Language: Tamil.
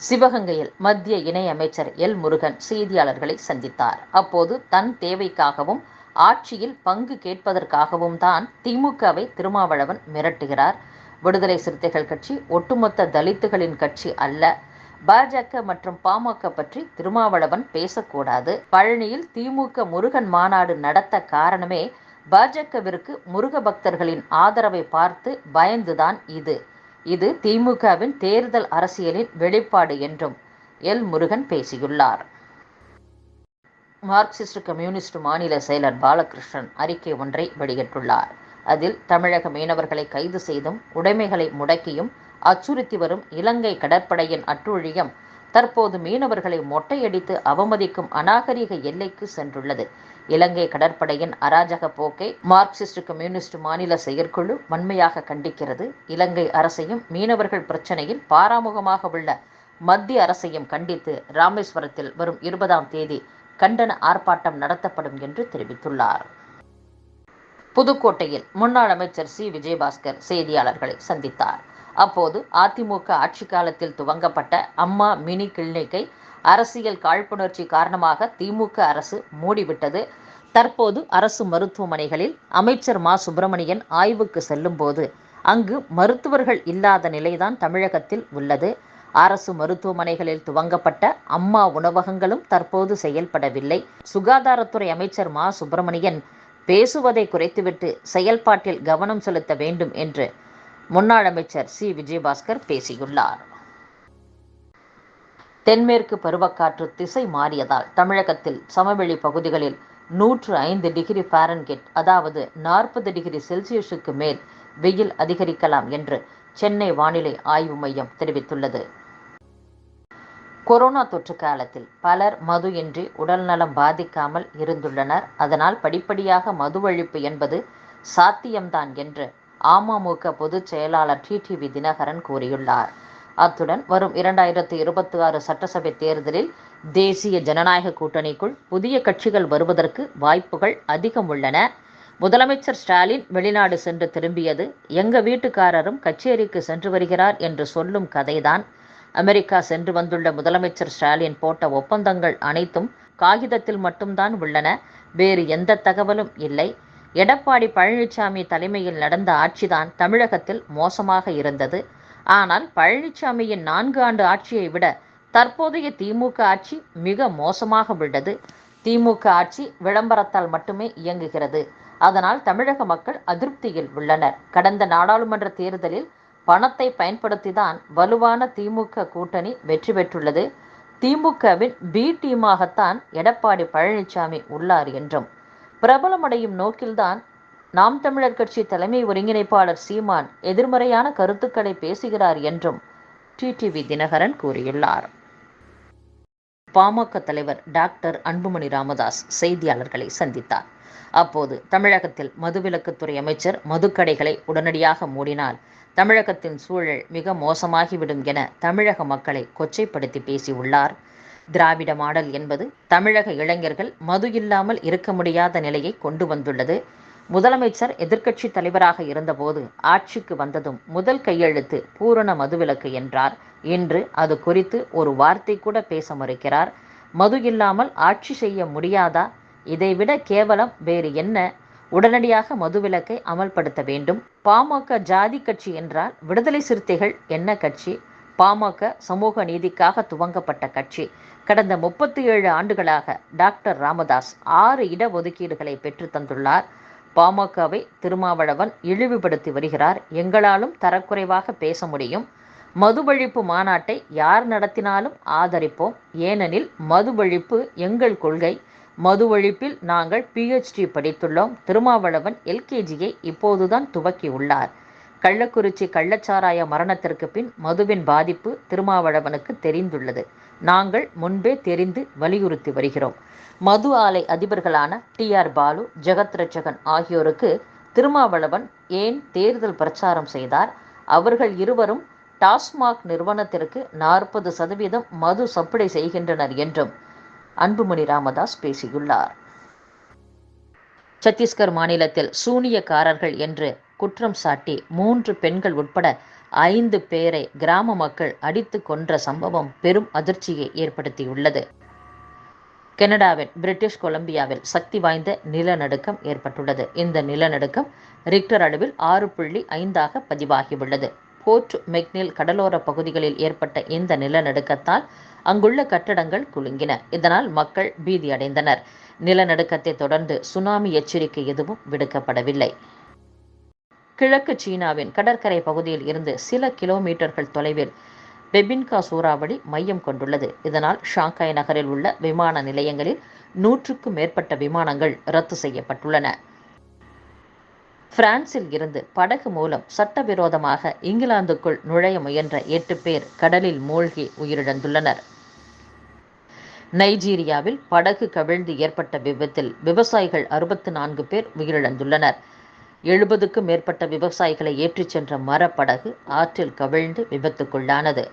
சிவகங்கையில் மத்திய இணையமைச்சர் எல் முருகன் செய்தியாளர்களை சந்தித்தார். அப்போது தன் தேவைக்காகவும் ஆட்சியில் பங்கு கேட்பதற்காகவும் தான் திமுகவை திருமாவளவன் மிரட்டுகிறார். விடுதலை சிறுத்தைகள் கட்சி ஒட்டுமொத்த தலித்துகளின் கட்சி அல்ல. பாஜக மற்றும் பாமக பற்றி திருமாவளவன் பேசக்கூடாது. பழனியில் திமுக முருகன் மாநாடு நடத்த காரணமே பாஜகவிற்கு முருக பக்தர்களின் ஆதரவை பார்த்து பயந்துதான். இது திமுகவின் தேர்தல் அரசியலின் வெளிப்பாடு என்றும் எல் முருகன் பேசியுள்ளார். மார்க்சிஸ்ட் கம்யூனிஸ்ட் மாநில செயலர் பாலகிருஷ்ணன் அறிக்கை ஒன்றை வெளியிட்டுள்ளார். அதில் தமிழக மீனவர்களை கைது செய்தும் உடைமைகளை முடக்கியும் அச்சுறுத்தி வரும் இலங்கை கடற்படையின் அட்டூழியம் தற்போது மீனவர்களை மொட்டையடித்து அவமதிக்கும் அநாகரிக எல்லைக்கு சென்றுள்ளது. இலங்கை கடற்படையின் அராஜக போக்கை மார்க்சிஸ்ட் கம்யூனிஸ்ட் மாநில செயற்குழு வன்மையாக கண்டிக்கிறது. இலங்கை அரசையும் மீனவர்கள் பிரச்சனையில் பாராமுகமாக உள்ள மத்திய அரசையும் கண்டித்து ராமேஸ்வரத்தில் வரும் 20ஆம் தேதி கண்டன ஆர்ப்பாட்டம் நடத்தப்படும் என்று தெரிவித்துள்ளார். புதுக்கோட்டையில் முன்னாள் அமைச்சர் சி. விஜயபாஸ்கர் செய்தியாளர்களை சந்தித்தார். அப்போது அதிமுக ஆட்சி காலத்தில் துவங்கப்பட்ட அம்மா மினி கிளினிக்கை அரசியல் காழ்ப்புணர்ச்சி காரணமாக திமுக அரசு மூடிவிட்டது. தற்போது அரசு மருத்துவமனைகளில் அமைச்சர் மா. சுப்பிரமணியன் ஆய்வுக்கு செல்லும் போது அங்கு மருத்துவர்கள் இல்லாத நிலைதான் தமிழகத்தில் உள்ளது. அரசு மருத்துவமனைகளில் துவங்கப்பட்ட அம்மா உணவகங்களும் தற்போது செயல்படவில்லை. சுகாதாரத்துறை அமைச்சர் மா. சுப்பிரமணியன் பேசுவதை குறைத்துவிட்டு செயல்பாட்டில் கவனம் செலுத்த வேண்டும் என்று முன்னாள் அமைச்சர் சி. விஜயபாஸ்கர் பேசியுள்ளார். தென்மேற்கு பருவக்காற்று திசை மாறியதால் தமிழகத்தில் சமவெளி பகுதிகளில் 105 டிகிரி ஃபாரன்ஹீட் அதாவது 40 டிகிரி செல்சியஸுக்கு மேல் வெயில் அதிகரிக்கலாம் என்று சென்னை வானிலை ஆய்வு மையம் தெரிவித்துள்ளது. கொரோனா தொற்று காலத்தில் பலர் மது இன்றி உடல்நலம் பாதிக்காமல் இருந்துள்ளனர். அதனால் படிப்படியாக மது ஒழிப்பு என்பது சாத்தியம்தான் என்று அமமுக பொதுச் செயலாளர் டிடிவி தினகரன் கூறியுள்ளார். அத்துடன் வரும் 2026 சட்டசபை தேர்தலில் தேசிய ஜனநாயக கூட்டணிக்குள் புதிய கட்சிகள் வருவதற்கு வாய்ப்புகள் அதிகம் உள்ளன. முதலமைச்சர் ஸ்டாலின் வெளிநாடு சென்று திரும்பியது எங்க வீட்டுக்காரரும் கச்சேரிக்கு சென்று வருகிறார் என்று சொல்லும் கதைதான். அமெரிக்கா சென்று வந்துள்ள முதலமைச்சர் ஸ்டாலின் போட்ட ஒப்பந்தங்கள் அனைத்தும் காகிதத்தில் மட்டும்தான் உள்ளன. வேறு எந்த தகவலும் இல்லை. எடப்பாடி பழனிசாமி தலைமையில் நடந்த ஆட்சிதான் தமிழகத்தில் மோசமாக இருந்தது. ஆனால் பழனிசாமியின் 4 ஆண்டு ஆட்சியை விட தற்போதைய திமுக ஆட்சி மிக மோசமாக உள்ளது. திமுக ஆட்சி விளம்பரத்தால் மட்டுமே இயங்குகிறது. அதனால் தமிழக மக்கள் அதிருப்தியில் உள்ளனர். கடந்த நாடாளுமன்ற தேர்தலில் பணத்தை பயன்படுத்திதான் வலுவான திமுக கூட்டணி வெற்றி பெற்றுள்ளது. திமுகவின் பி டீமாகத்தான் எடப்பாடி பழனிசாமி உள்ளார் என்றும் பிரபலமடையும் நோக்கில்தான் நாம் தமிழர் கட்சி தலைமை ஒருங்கிணைப்பாளர் சீமான் எதிர்மறையான கருத்துக்களை பேசுகிறார் என்றும் டிடிவி தினகரன் கூறியுள்ளார். பாமக தலைவர் டாக்டர் அன்புமணி ராமதாஸ் செய்தியாளர்களை சந்தித்தார். அப்போது தமிழகத்தில் மதுவிலக்குத்துறை அமைச்சர் மதுக்கடைகளை உடனடியாக மூடினால் தமிழகத்தின் சூழல் மிக மோசமாகிவிடும் என தமிழக மக்களை கொச்சைப்படுத்தி பேசியுள்ளார். திராவிட மாடல் என்பது தமிழக இளைஞர்கள் மது இல்லாமல் இருக்க முடியாத நிலையை கொண்டு வந்துள்ளது. முதலமைச்சர் எதிர்க்கட்சி தலைவராக இருந்தபோது ஆட்சிக்கு வந்ததும் முதல் கையெழுத்து பூரண மதுவிலக்கு என்றார். இன்று அது குறித்து ஒரு வார்த்தை கூட பேச மறுக்கிறார். மது இல்லாமல் ஆட்சி செய்ய முடியாதா? இதைவிட கேவலம் வேறு என்ன? உடனடியாக மதுவிலக்கை அமல்படுத்த வேண்டும். பாமக ஜாதி கட்சி என்றால் விடுதலை சிறுத்தைகள் என்ன கட்சி? பாமக சமூக நீதிக்காக துவங்கப்பட்ட கட்சி. கடந்த 37 ஆண்டுகளாக டாக்டர் ராமதாஸ் 6 இடஒதுக்கீடுகளை பெற்று தந்துள்ளார். பாமகவை திருமாவளவன் இழிவுபடுத்தி வருகிறார். எங்களாலும் தரக்குறைவாக பேச முடியும். மது ஒழிப்பு மாநாட்டை யார் நடத்தினாலும் ஆதரிப்போம். ஏனெனில் மது ஒழிப்பு எங்கள் கொள்கை. மது ஒழிப்பில் நாங்கள் PhD படித்துள்ளோம். திருமாவளவன் LKGயை இப்போதுதான் துவக்கியுள்ளார். கள்ளக்குறிச்சி கள்ளச்சாராய மரணத்திற்கு பின் மதுவின் பாதிப்பு திருமாவளவனுக்கு தெரிந்துள்ளது. நாங்கள் முன்பே தெரிந்து வலியுறுத்தி வருகிறோம். மது ஆலை அதிபர்களான TR பாலு, ஜெகத் ரட்சகன் ஆகியோருக்கு திருமாவளவன் ஏன் தேர்தல் பிரச்சாரம் செய்தார்? அவர்கள் இருவரும் டாஸ்மாக் நிறுவனத்திற்கு 40% மது சப்ளை செய்கின்றனர் என்றும் அன்புமணி ராமதாஸ் பேசியுள்ளார். சத்தீஸ்கர் மாநிலத்தில் சூனியக்காரர்கள் என்று குற்றம் சாட்டி 3 பெண்கள் உட்பட 5 பேரை கிராம மக்கள் அடித்து கொன்ற சம்பவம் பெரும் அதிர்ச்சியை ஏற்படுத்தியுள்ளது. கனடாவின் பிரிட்டிஷ் கொலம்பியாவில் சக்தி வாய்ந்த நிலநடுக்கம் ஏற்பட்டுள்ளது. இந்த நிலநடுக்கம் ரிக்டர் அளவில் 6.5 பதிவாகியுள்ளது. போர்ட் மெக்னில் கடலோர பகுதிகளில் ஏற்பட்ட இந்த நிலநடுக்கத்தால் அங்குள்ள கட்டடங்கள் குலுங்கின. இதனால் மக்கள் பீதியடைந்தனர். நிலநடுக்கத்தை தொடர்ந்து சுனாமி எச்சரிக்கை எதுவும் விடுக்கப்படவில்லை. கிழக்கு சீனாவின் கடற்கரை பகுதியில் இருந்து சில கிலோமீட்டர்கள் தொலைவில் பெபின்கா சூறாவளி மையம் கொண்டுள்ளது. இதனால் ஷாங்காய் நகரில் உள்ள விமான நிலையங்களில் 100க்கும் மேற்பட்ட விமானங்கள் ரத்து செய்யப்பட்டுள்ளன. பிரான்சில் இருந்து படகு மூலம் சட்டவிரோதமாக இங்கிலாந்துக்குள் நுழைய முயன்ற 8 பேர் கடலில் மூழ்கி உயிரிழந்துள்ளனர். நைஜீரியாவில் படகு கவிழ்ந்து ஏற்பட்ட விபத்தில் விவசாயிகள் 64 பேர் உயிரிழந்துள்ளனர். 70க்கும் மேற்பட்ட விவசாயிகளை ஏற்றிச் சென்ற மரப்படகு ஆற்றில் கவிழ்ந்து விபத்துக்குள்ளானது.